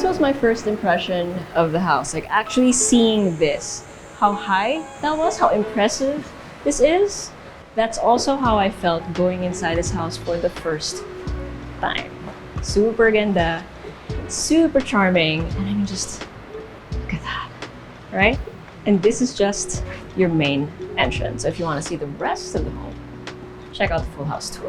this was my first impression of the house. Like actually seeing this, how high that was, how impressive this is. That's also how I felt going inside this house for the first time. Super ganda, super charming, and I mean just look at that, right? And this is just your main entrance. So if you want to see the rest of the home, check out the full house tour.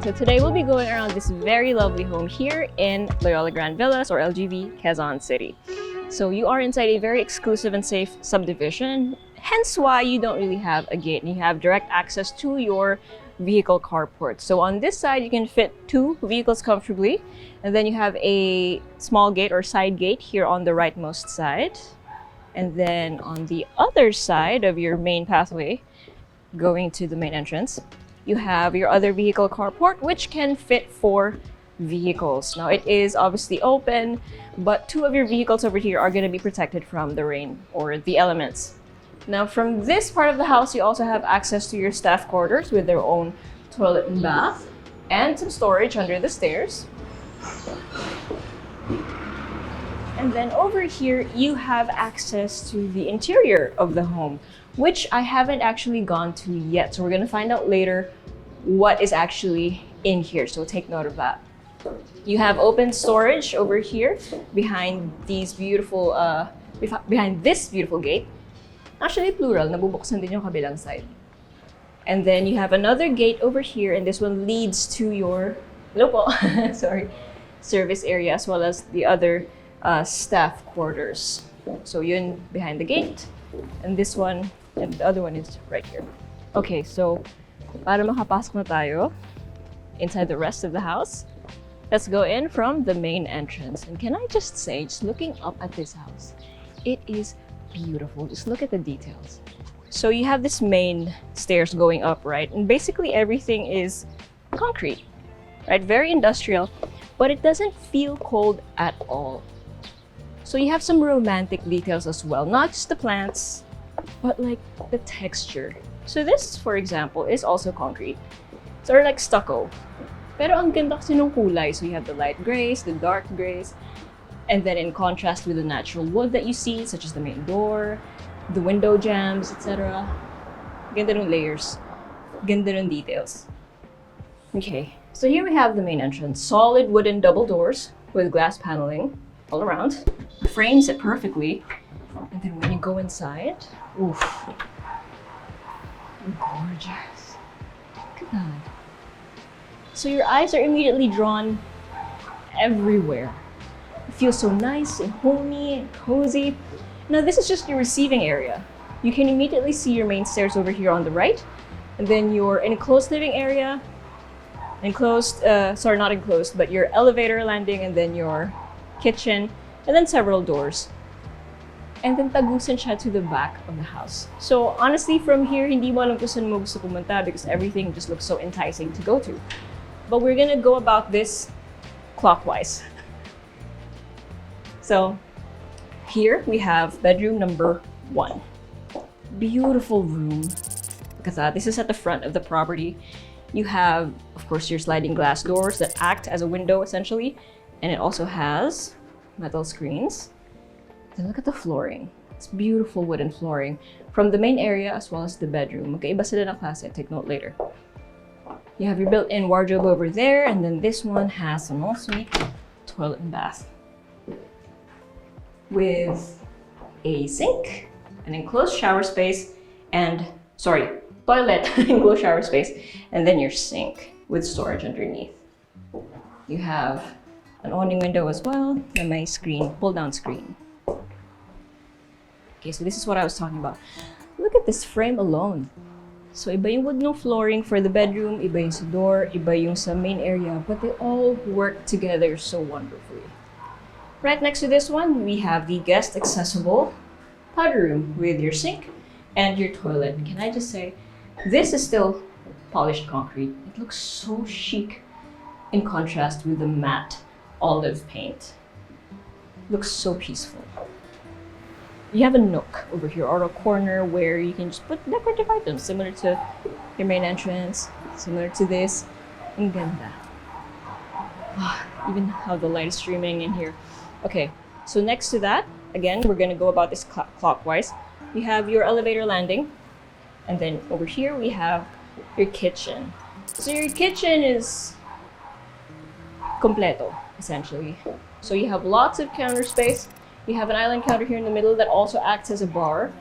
So today we'll be going around this very lovely home here in Loyola Grand Villas or LGV, Quezon City. So you are inside a very exclusive and safe subdivision, hence why you don't really have a gate and you have direct access to your vehicle carport. So on this side you can fit 2 vehicles comfortably, and then you have a small gate or side gate here on the rightmost side. And then on the other side of your main pathway going to the main entrance, you have your other vehicle carport, which can fit 4 vehicles. Now it is obviously open, but 2 of your vehicles over here are going to be protected from the rain or the elements. Now from this part of the house, you also have access to your staff quarters with their own toilet and bath and some storage under the stairs. And then over here, you have access to the interior of the home, which I haven't actually gone to yet. So we're gonna find out later what is actually in here. So take note of that. You have open storage over here behind these beautiful, behind this beautiful gate. Actually plural, nabubuksan din yung kabilang side. And then you have another gate over here, and this one leads to your, sorry, service area as well as the other staff quarters. So yun behind the gate, and this one, and the other one is right here. Okay, so para makapasok na tayo inside the rest of the house, let's go in from the main entrance. And can I just say, just looking up at this house, it is beautiful. Just look at the details. So you have this main stairs going up, right? And basically everything is concrete, right? Very industrial, but it doesn't feel cold at all. So you have some romantic details as well, not just the plants, but like the texture. So this, for example, is also concrete. It's sort of like stucco. Pero ang ganda kasi nung kulay. So you have the light grays, the dark grays, and then in contrast with the natural wood that you see, such as the main door, the window jambs, etc. Ganda ng layers. Ganda ng details. Okay, so here we have the main entrance. Solid wooden double doors with glass paneling all around. Frames it perfectly. And then when you go inside, oof. Gorgeous. Look at that. So your eyes are immediately drawn everywhere. It feels so nice and homey and cozy. Now this is just your receiving area. You can immediately see your main stairs over here on the right, and then your enclosed living area, sorry, not enclosed, but your elevator landing, and then your kitchen, and then several doors. And then tagusan siya to the back of the house. So honestly, from here, hindi mo alam kung saan mo gusto pumunta because everything just looks so enticing to go to. But we're gonna go about this clockwise. So here we have bedroom number 1. Beautiful room. Look at that. This is at the front of the property. You have, of course, your sliding glass doors that act as a window essentially. And it also has metal screens. Then look at the flooring. It's beautiful wooden flooring from the main area as well as the bedroom. Magkaiba sila ng klase. Take note later. You have your built-in wardrobe over there, and then this one has an ensuite toilet and bath with a sink, an enclosed shower space, and toilet, enclosed shower space, and then your sink with storage underneath. You have an awning window as well, and my screen, pull-down screen. Okay, so this is what I was talking about. Look at this frame alone. So iba yung wood ng flooring for the bedroom, iba yung sa door, iba yung sa main area, but they all work together so wonderfully. Right next to this one, we have the guest accessible powder room with your sink, and your toilet. And can I just say, this is still polished concrete. It looks so chic in contrast with the matte olive paint. It looks so peaceful. You have a nook over here, or a corner where you can just put decorative items similar to your main entrance, similar to this. Ang ganda. Even how the light is streaming in here. Okay, so next to that, again, we're gonna go about this clockwise. You have your elevator landing, and then over here we have your kitchen. So your kitchen is completo, essentially. So you have lots of counter space. You have an island counter here in the middle that also acts as a bar.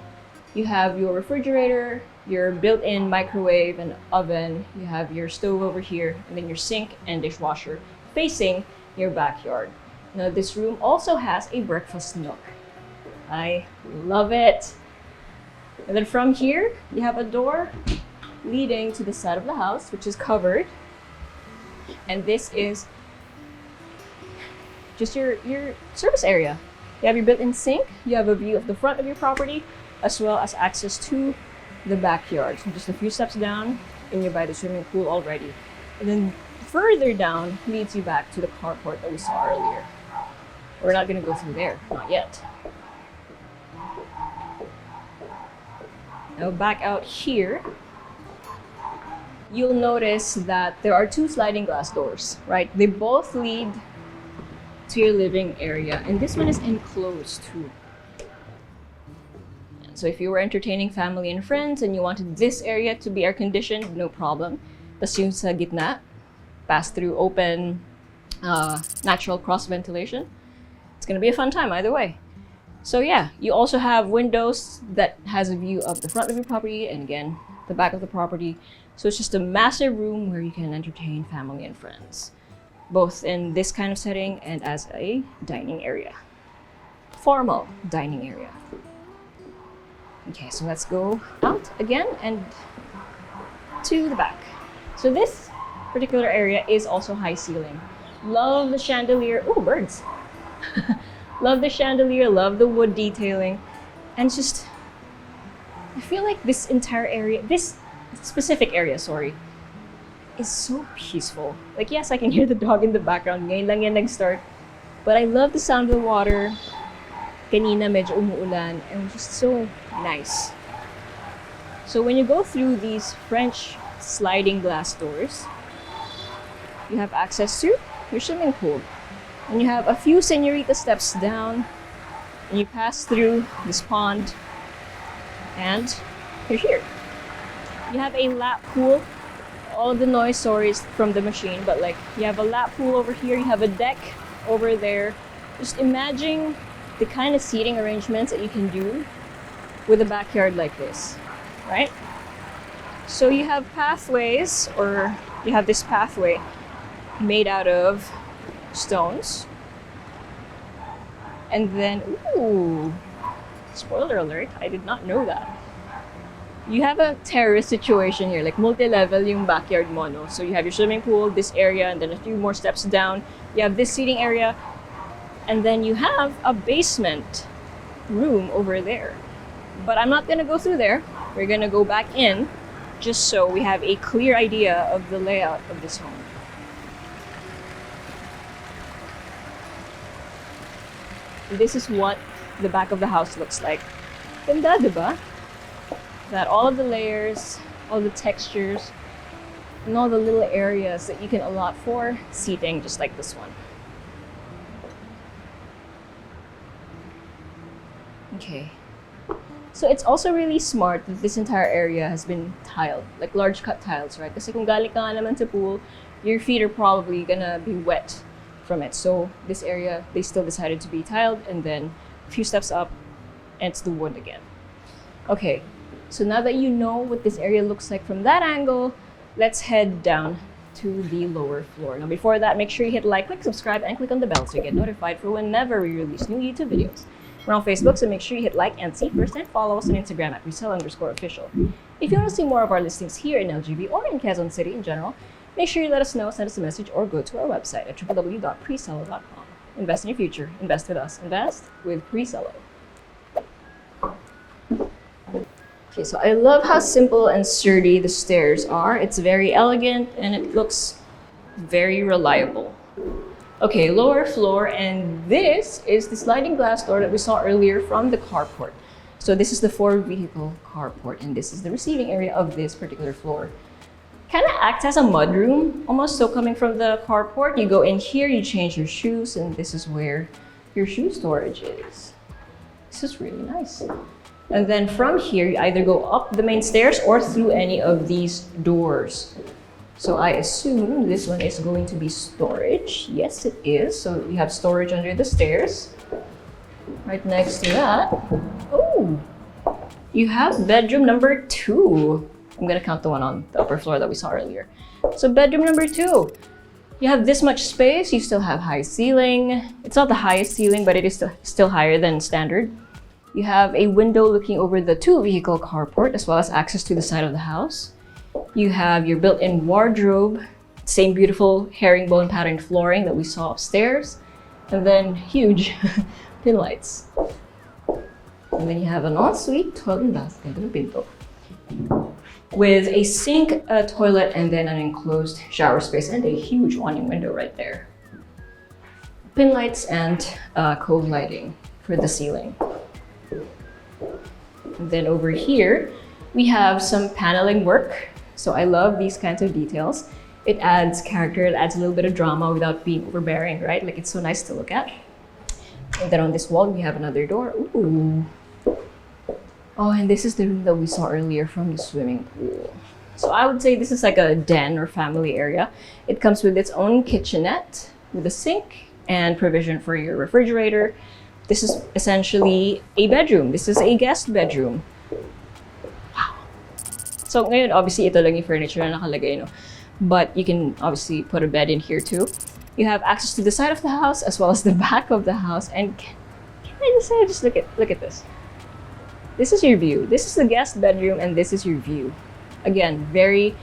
You have your refrigerator, your built-in microwave and oven. You have your stove over here, and then your sink and dishwasher facing your backyard. Now this room also has a breakfast nook. I love it. And then from here, you have a door leading to the side of the house, which is covered. And this is just your service area. You have your built-in sink, you have a view of the front of your property, as well as access to the backyard. So just a few steps down, and you're by the swimming pool already. And then further down leads you back to the carport that we saw earlier. We're not gonna go through there, not yet. Now back out here, you'll notice that there are two sliding glass doors, right? They both lead to your living area, and this one is enclosed too. So if you were entertaining family and friends and you wanted this area to be air conditioned, no problem. Tas yung sa gitna, pass through open, natural cross ventilation. It's gonna be a fun time either way. So yeah, you also have windows that has a view of the front of your property and again, the back of the property. So it's just a massive room where you can entertain family and friends, both in this kind of setting and as a dining area. Formal dining area. Okay, so let's go out again and to the back. So this particular area is also high ceiling. Love the chandelier. Oh, birds. Love the chandelier, love the wood detailing. And it's just, I feel like this entire area, this specific area, sorry, is so peaceful. Like, yes, I can hear the dog in the background. Ngayon lang yan nag-start. But I love the sound of the water. Kanina medyo umuulan. And just so nice. So when you go through these French sliding glass doors, you have access to your swimming pool. And you have a few señorita steps down. And you pass through this pond. And you're here. You have a lap pool. All of the noise, sorry, is from the machine, but like you have a lap pool over here, you have a deck over there. Just imagine the kind of seating arrangements that you can do with a backyard like this, right? So you have pathways, or you have this pathway made out of stones. And then, ooh, spoiler alert, I did not know that. You have a terrace situation here, like multi-level yung backyard mo, no? So you have your swimming pool, this area, and then a few more steps down, you have this seating area, and then you have a basement room over there. But I'm not gonna go through there. We're gonna go back in, just so we have a clear idea of the layout of this home. This is what the back of the house looks like. Ganda, diba? That all of the layers, all the textures, and all the little areas that you can allot for seating, just like this one. Okay. So it's also really smart that this entire area has been tiled, like large cut tiles, right? Kasi kung galing ka nga naman sa pool, your feet are probably gonna be wet from it. So this area, they still decided to be tiled, and then a few steps up, and it's the wood again. Okay. So now that you know what this area looks like from that angle, let's head down to the lower floor. Now before that, make sure you hit like, click subscribe, and click on the bell to get notified for whenever we release new YouTube videos. We're on Facebook, so make sure you hit like and see first, and follow us on Instagram at Presello_official. If you want to see more of our listings here in LGV or in Quezon City in general, make sure you let us know, send us a message, or go to our website at www.presello.com. Invest in your future. Invest with us. Invest with Presello. Okay, so I love how simple and sturdy the stairs are. It's very elegant and it looks very reliable. Okay, lower floor, and this is the sliding glass door that we saw earlier from the carport. So this is the 4-vehicle carport, and this is the receiving area of this particular floor. Kind of acts as a mudroom, almost. So coming from the carport, you go in here, you change your shoes, and this is where your shoe storage is. This is really nice. And then from here, you either go up the main stairs or through any of these doors. So I assume this one is going to be storage. Yes, it is. So you have storage under the stairs. Right next to that, oh, you have bedroom number 2. I'm gonna count the one on the upper floor that we saw earlier. So bedroom number 2. You have this much space. You still have high ceiling. It's not the highest ceiling, but it is still higher than standard. You have a window looking over the 2-vehicle carport, as well as access to the side of the house. You have your built-in wardrobe, same beautiful herringbone patterned flooring that we saw upstairs, and then huge pin lights. And then you have an ensuite toilet and bath, with a sink, a toilet, and then an enclosed shower space and a huge awning window right there. Pin lights and cove lighting for the ceiling. And then over here, we have some paneling work. So I love these kinds of details. It adds character, it adds a little bit of drama without being overbearing, right? Like, it's so nice to look at. And then on this wall, we have another door. Ooh. Oh, and this is the room that we saw earlier from the swimming pool. So I would say this is like a den or family area. It comes with its own kitchenette with a sink and provision for your refrigerator. This is essentially a bedroom. This is a guest bedroom. So ngayon, obviously, ito lang yung furniture na nakalagay, no? But you can obviously put a bed in here too. You have access to the side of the house as well as the back of the house. And can I just say, just look at this. This is your view. This is the guest bedroom, and this is your view. Again, very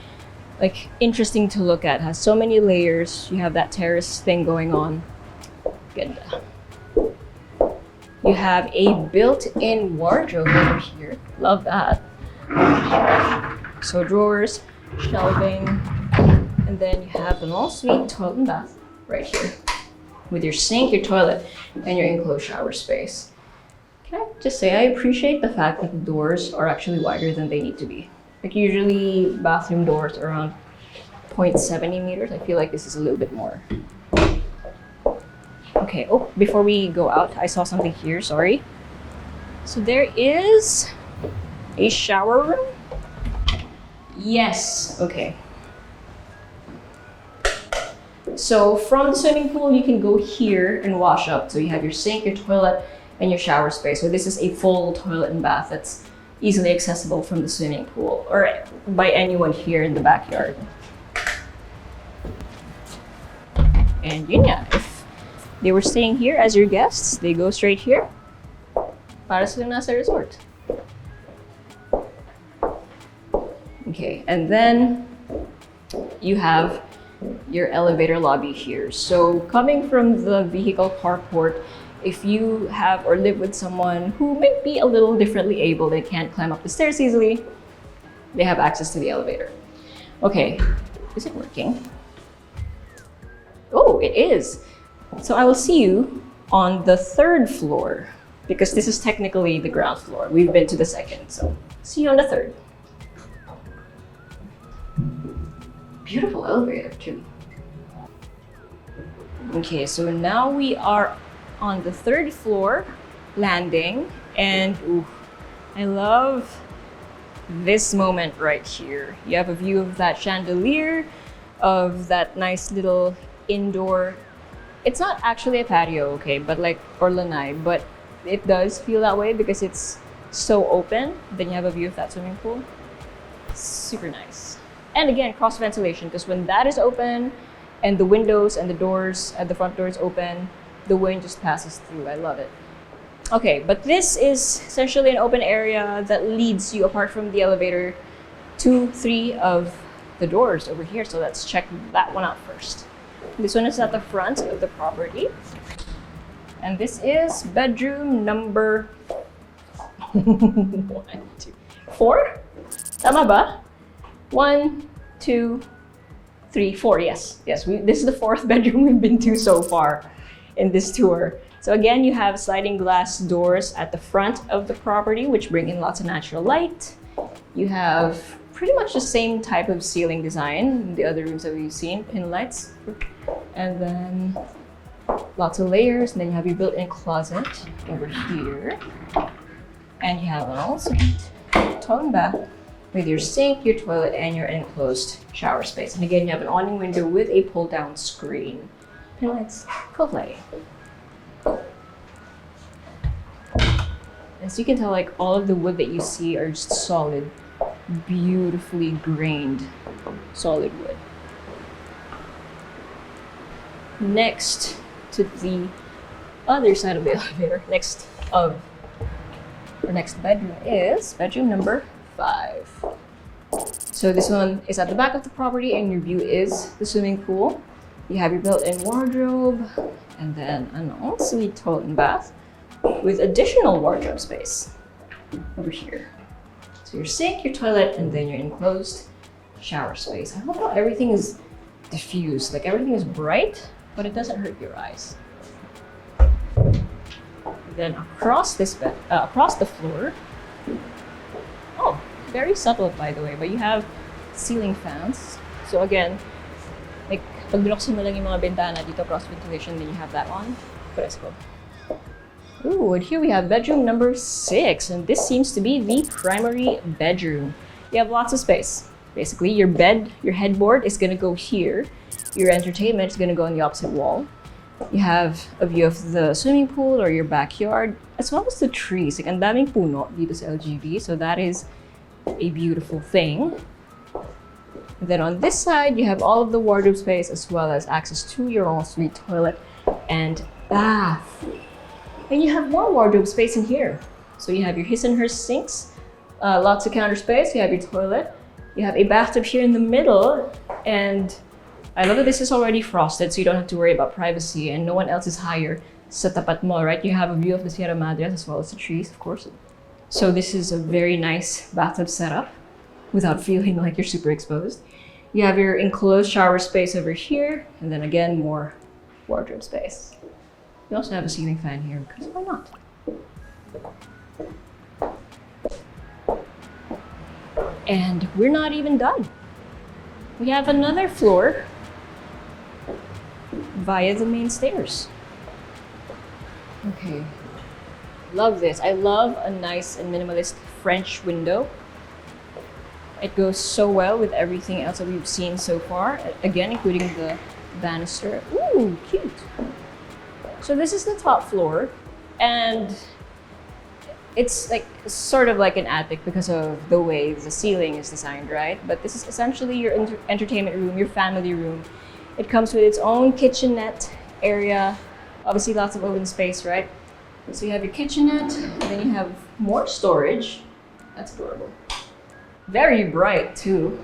like interesting to look at. Has so many layers. You have that terrace thing going on. Ganda. You have a built-in wardrobe over here. Love that. So drawers, shelving, and then you have an ensuite toilet and bath right here with your sink, your toilet, and your enclosed shower space. Can I just say, I appreciate the fact that the doors are actually wider than they need to be. Like, usually bathroom doors are around 0.70 meters. I feel like this is a little bit more. Okay, oh, before we go out, I saw something here, sorry. So there is a shower room. Yes, okay. So from the swimming pool, you can go here and wash up. So you have your sink, your toilet, and your shower space. So this is a full toilet and bath that's easily accessible from the swimming pool or by anyone here in the backyard. And yun nga, if they were staying here as your guests, they go straight here. Para silang nasa resort. Okay, and then you have your elevator lobby here. So coming from the vehicle carport, if you have or live with someone who might be a little differently able, they can't climb up the stairs easily, they have access to the elevator. Okay, is it working? Oh, it is. So I will see you on the 3rd floor because this is technically the ground floor. We've been to the 2nd, so see you on the 3rd. Beautiful elevator too. Okay, so now we are on the 3rd floor landing, and ooh, I love this moment right here. You have a view of that chandelier, of that nice little indoor. It's not actually a patio, okay, but like or lanai, but it does feel that way because it's so open. Then you have a view of that swimming pool. Super nice. And again, cross ventilation, because when that is open and the windows and the doors at the front door is open, the wind just passes through. I love it. Okay, but this is essentially an open area that leads you, apart from the elevator, to 3 of the doors over here. So let's check that one out first. This one is at the front of the property. And this is bedroom number 1, 2. 4? Tama ba? 1, 2, 3, 4. Yes, yes. This is the 4th bedroom we've been to so far in this tour. So again, you have sliding glass doors at the front of the property, which bring in lots of natural light. You have pretty much the same type of ceiling design in the other rooms that we've seen, pin lights, and then lots of layers. And then you have your built-in closet over here, and you have an ensuite toilet and bath with your sink, your toilet, and your enclosed shower space. And again, you have an awning window with a pull-down screen. Pin lights, go play. As you can tell, like all of the wood that you see are just solid, beautifully grained solid wood. Next to the other side of the elevator, next bedroom is bedroom number 5. So this one is at the back of the property, and your view is the swimming pool. You have your built-in wardrobe, and then an ensuite toilet and bath with additional wardrobe space over here. So your sink, your toilet, and then your enclosed shower space. I love how everything is diffused. Like everything is bright, but it doesn't hurt your eyes. Then across the floor, oh, very subtle by the way, but you have ceiling fans. So again, like pag binuksan mo lang yung mga bintana dito, cross ventilation, then you have that on. Fresco. Ooh, and here we have bedroom number 6, and this seems to be the primary bedroom. You have lots of space. Basically, your bed, your headboard is gonna go here. Your entertainment is gonna go on the opposite wall. You have a view of the swimming pool or your backyard, as well as the trees. Like, ang daming puno dito sa LGV, so that is a beautiful thing. And then on this side, you have all of the wardrobe space as well as access to your ensuite toilet and bath. And you have more wardrobe space in here. So you have your his and hers sinks, lots of counter space, you have your toilet, you have a bathtub here in the middle, and I love that this is already frosted, so you don't have to worry about privacy, and no one else is higher sa tapat mo, right? You have a view of the Sierra Madres as well as the trees, of course. So this is a very nice bathtub setup without feeling like you're super exposed. You have your enclosed shower space over here, and then again, more wardrobe space. You also have a ceiling fan here, because why not? And we're not even done. We have another floor via the main stairs. Okay, love this. I love a nice and minimalist French window. It goes so well with everything else that we've seen so far, again, including the banister. Ooh, cute. So this is the top floor, and it's like sort of like an attic because of the way the ceiling is designed, right? But this is essentially your entertainment room, your family room. It comes with its own kitchenette area, obviously lots of open space, right? So you have your kitchenette, and then you have more storage. That's adorable. Very bright too.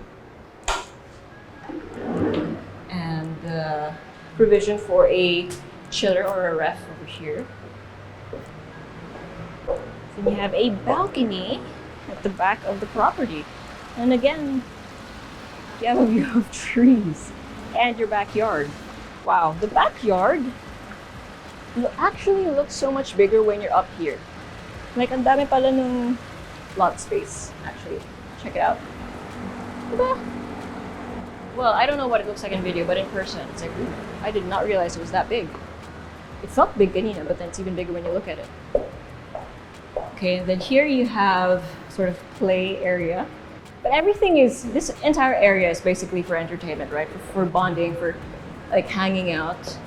And provision for a chiller or a ref over here. Then you have a balcony at the back of the property. And again, you have a view of trees and your backyard. Wow, the backyard actually looks so much bigger when you're up here. Like, ang dami pala ng lot space, actually. Check it out. Diba? Well, I don't know what it looks like in video, but in person, it's like, ooh, I did not realize it was that big. It felt big kanina, but then it's even bigger when you look at it. Okay, and then here you have sort of play area. But everything is, this entire area is basically for entertainment, right? For bonding, for like hanging out.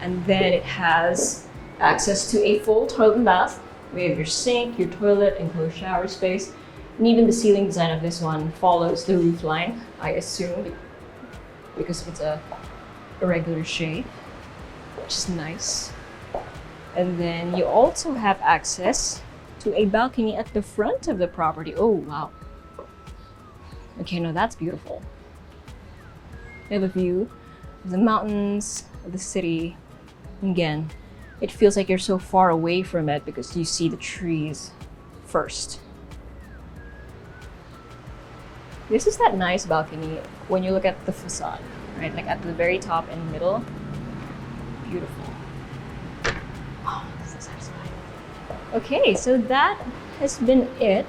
And then it has access to a full toilet and bath. We have your sink, your toilet, enclosed shower space. And even the ceiling design of this one follows the roof line, I assume, because it's a irregular shape, which is nice. And then you also have access to a balcony at the front of the property. Oh, wow. Okay, no, that's beautiful. You have a view of the mountains, of the city. And again, it feels like you're so far away from it because you see the trees first. This is that nice balcony when you look at the facade, right? Like at the very top and middle. Beautiful. Oh, this is satisfying. Okay, so that has been it.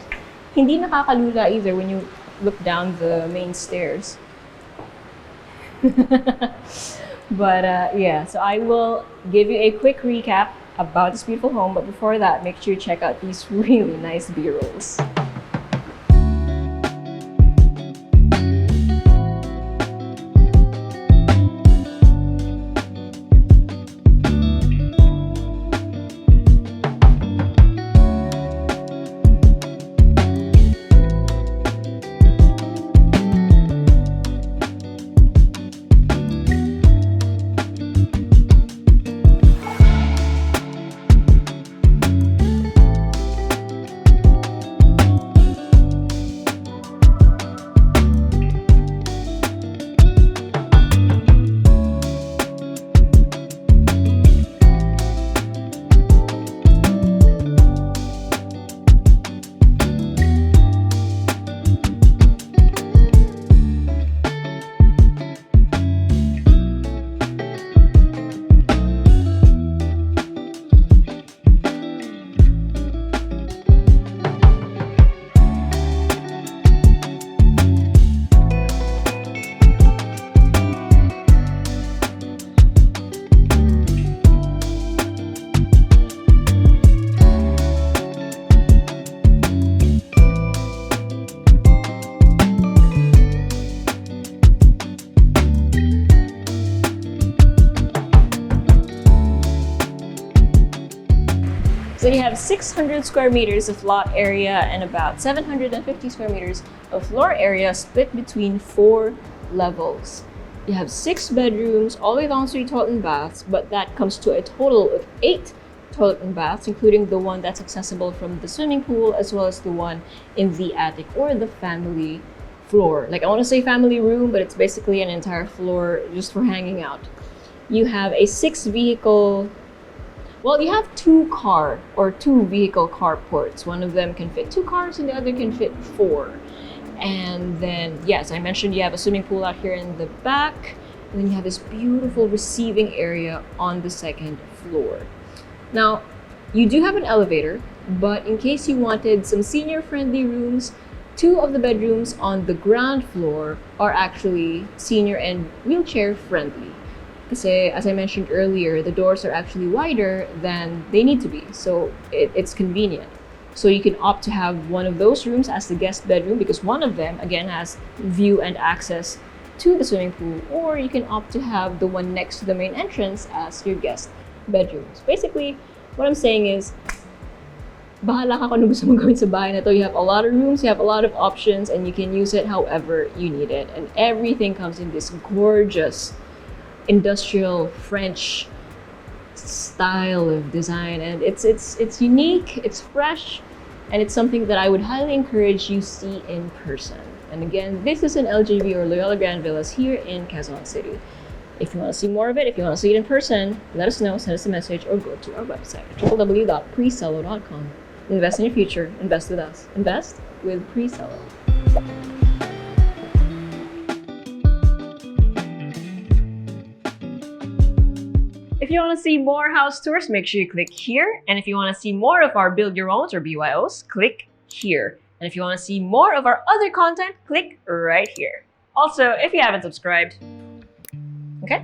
Hindi nakakalula either when you look down the main stairs. But yeah, so I will give you a quick recap about this beautiful home, but before that, make sure you check out these really nice B-rolls. So you have 600 square meters of lot area and about 750 square meters of floor area split between 4 levels. You have 6 bedrooms, all the way down to 3 toilet and baths, but that comes to a total of 8 toilet and baths, including the one that's accessible from the swimming pool, as well as the one in the attic or the family floor. Like, I want to say family room, but it's basically an entire floor just for hanging out. You have a 6 vehicle. Well, you have 2 car or 2 vehicle carports. One of them can fit 2 cars and the other can fit 4. And then, yes, I mentioned you have a swimming pool out here in the back. And then you have this beautiful receiving area on the 2nd floor. Now, you do have an elevator, but in case you wanted some senior-friendly rooms, 2 of the bedrooms on the ground floor are actually senior and wheelchair-friendly. Kasi, as I mentioned earlier, the doors are actually wider than they need to be, so it's convenient. So you can opt to have one of those rooms as the guest bedroom because one of them, again, has view and access to the swimming pool, or you can opt to have the one next to the main entrance as your guest bedrooms. Basically, what I'm saying is, bahala ka kung ano gusto mong gawin sa bahay na to. You have a lot of rooms, you have a lot of options, and you can use it however you need it. And everything comes in this gorgeous industrial French style of design, and it's unique, it's fresh, and it's something that I would highly encourage you see in person. And again, this is an LGV or Loyola Grand Villas here in Quezon City. If you want to see more of it, if you want to see it in person, let us know, send us a message, or go to our website, www.presello.com. Invest in your future, invest with us. Invest with Presello. If you want to see more house tours, make sure you click here. And if you want to see more of our Build Your Owns or BYOs, click here. And if you want to see more of our other content, click right here. Also, if you haven't subscribed, okay?